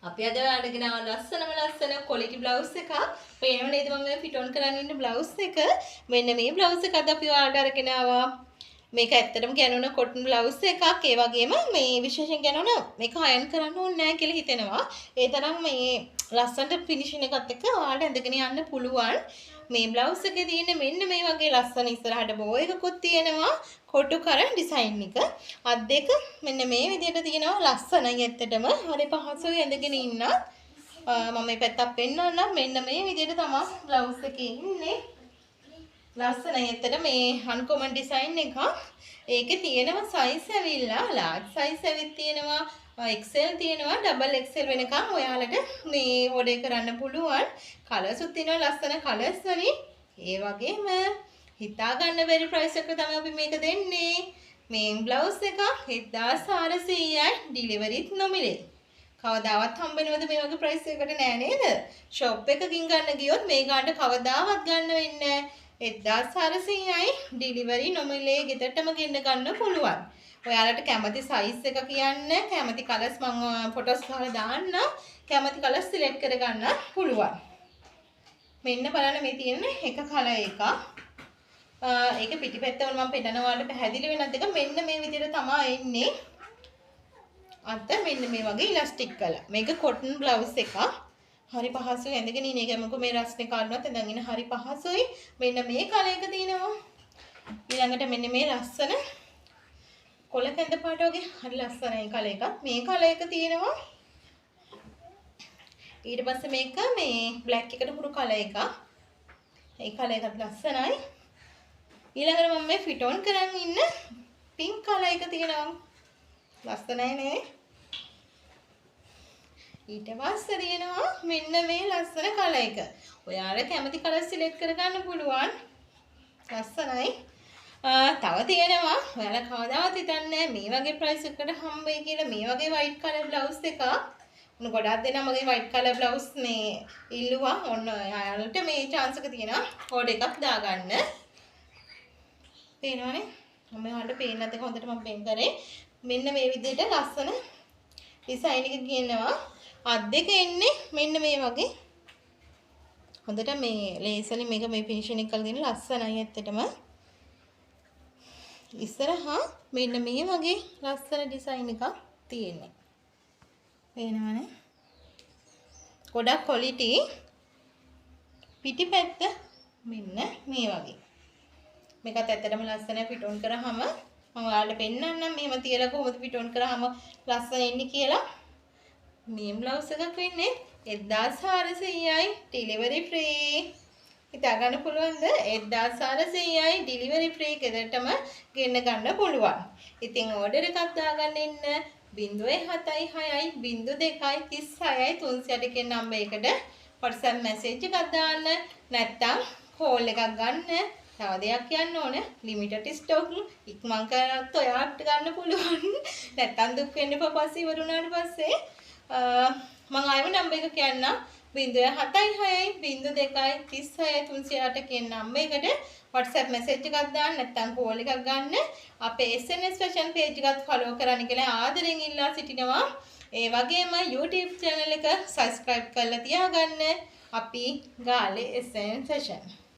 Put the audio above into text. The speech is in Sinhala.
අපි අද අරගෙන ආව ලස්සන quality blouse එකක්. පේනව නේද මම මේ fit on කරන් ඉන්න blouse එක. මෙන්න මේ blouse එක අද අපි ඔයාලට අරගෙන ආවා. මේක ඇත්තටම කියනවන cotton blouse එකක්. ඒ වගේම මේ විශේෂයෙන් කියනවන මේක අයන් කරන්න ඕනේ නැහැ කියලා හිතෙනවා. ඒ තරම් මේ ලස්සනට finishing එකත් එක්ක ඔයාලට ඇඳගෙන යන්න පුළුවන්. මේ blouse එකේ තියෙන මෙන්න මේ වගේ ලස්සන ඉස්සරහට bow එකකුත් තියෙනවා. කොටු කරන් ඩිසයින් එක. අත් දෙක මෙන්න මේ විදිහට තියෙනවා ලස්සනයි ඇත්තටම. හරි පහසුයි ඇඳගෙන ඉන්න. මම මේ පැත්තක් පෙන්නන්නම්. මෙන්න මේ විදිහට තමයි බ්ලවුස් එකේ ඉන්නේ. ලස්සනයි ඇත්තට මේ අන්කොමන් ඩිසයින් එක. ඒකේ තියෙනවා සයිස් ඇවිල්ලා large size ඇවිත් තියෙනවා. XL තියෙනවා double XL වෙනකම් ඔයාලට මේ ඕඩර් කරන්න පුළුවන්. කලර්ස් උත් තියෙනවා ලස්සන කලර්ස් වලින්. ඒ වගේම හිතා ගන්න බැරි ප්‍රයිස් එක තමයි අපි මේක දෙන්නේ. මේ බ්ලවුස් එක 1400යි ඩිලිවරිත් නොමිලේ. කවදාවත් හම්බෙනවද මේ වගේ ප්‍රයිස් එකකට නෑ නේද? ෂොප් එකකින් ගන්න ගියොත් මේ ගානට කවදාවත් ගන්න වෙන්නේ නෑ. 1400යි ඩිලිවරි නොමිලේ ගෙදරටම ගෙන්න ගන්න පුළුවන්. ඔයාලට කැමති සයිස් එක කියන්න, කැමති කලර්ස් මම ෆොටෝස් ගහලා දාන්න, කැමති කලර්ස් සිලෙක්ට් කරගන්න පුළුවන්. මෙන්න බලන්න මේ තියෙන එක කලර් එකක්. ඒක පිටිපැත්ත වල මම පෙන්නනවා ඔයාලට පැහැදිලි වෙනත් එක මෙන්න මේ විදිහට තමයි එන්නේ. අත මෙන්න මේ වගේ ඉලාස්ටික් කලර්. මේක cotton blouse එකක්. හරි පහසුයි ඇඳගෙන ඉන්නේ. ඒක මොකද මේ රස්නේ කාඩුවත් ඇඳගෙන ඉන්න හරි පහසුයි. මෙන්න මේ කලර් එක තියෙනවා. ඊළඟට මෙන්න මේ ලස්සන කොළ කැඳ පාට වගේ හරි ලස්සනයි කලර් එකක්. මේ කලර් එක තියෙනවා. ඊට පස්සේ මේක මේ black එකට පුරු කලර් එකක්. ඒ කලර් එකත් ලස්සනයි. ඊළඟට මම මේ fit on කරන් ඉන්න pink color එක තියෙනවා. ලස්සනයි නේ. ඊට පස්සේ තියෙනවා මෙන්න මේ ලස්සන color එක. ඔයාලා කැමති color select කරගන්න පුළුවන්. ලස්සනයි. තව තියෙනවා ඔයාලා කවදාවත් හිතන්නේ මේ වගේ price එකකට හම්බෙයි කියලා මේ වගේ white color blouse එකක්. ඔන්න ගොඩක් දෙනා මගේ white color blouse මේ ඉල්ලුවා. ඔන්න ඔයාලට මේ chance එක තියෙනවා order එකක් දාගන්න. පේනවනේ මම ඔයාලට පේන්න නැත්නම් හොඳට මම පෙන් කරේ මෙන්න මේ විදිහට ලස්සන ඩිසයින් එක කියනවා අත් දෙක එන්නේ මෙන්න මේ වගේ හොඳට මේ ලේස් වලින් මේක මේ ෆිනිෂින් එක කරලා දෙන ලස්සනයි ඇත්තටම ඉස්සරහා මෙන්න මේ වගේ ලස්සන ඩිසයින් එකක් තියෙන්නේ පේනවනේ ගොඩක් ක්වොලිටි පිටිපැත්ත මෙන්න මේ වගේ මේකත් ඇත්තටම ලස්සන fit on කරාම මම ඔයාලට පෙන්නන්නම් මෙහෙම තියලා කොහොමද fit on කරාම ලස්සන එන්නේ කියලා මේ බ්ලවුස් එකක් වෙන්නේ 1400යි delivery free හිතා ගන්න පුළුවන්ද 1400යි delivery free ගෙදරටම ගෙන්න ගන්න පුළුවන් ඉතින් order එකක් දාගන්න ඉන්න 076යි 02යි 36යි 308 කියන නම්බර් එකට WhatsApp message එකක් දාන්න නැත්නම් call එකක් ගන්න තව දෙයක් කියන්න ඕන ලිමිටඩ් ස්ටොක් ඉක්මන් කරත් ඔයාලට ගන්න පුළුවන් නැත්තම් දුක් වෙන්න එපා පස්සේ ඉවර වුණාට පස්සේ මම ආයෙම නම්බර් එක කියන්නම් 076යි 02යි 36යි 308 කියන නම්බර් එකට WhatsApp message එකක් දාන්න නැත්තම් call එකක් ගන්න අපේ SNS fashion page එකත් follow කරන්න කියලා ආදරෙන් ඉල්ලා සිටිනවා ඒ වගේම YouTube channel එක subscribe කරලා තියාගන්න අපි ගාලේ SN fashion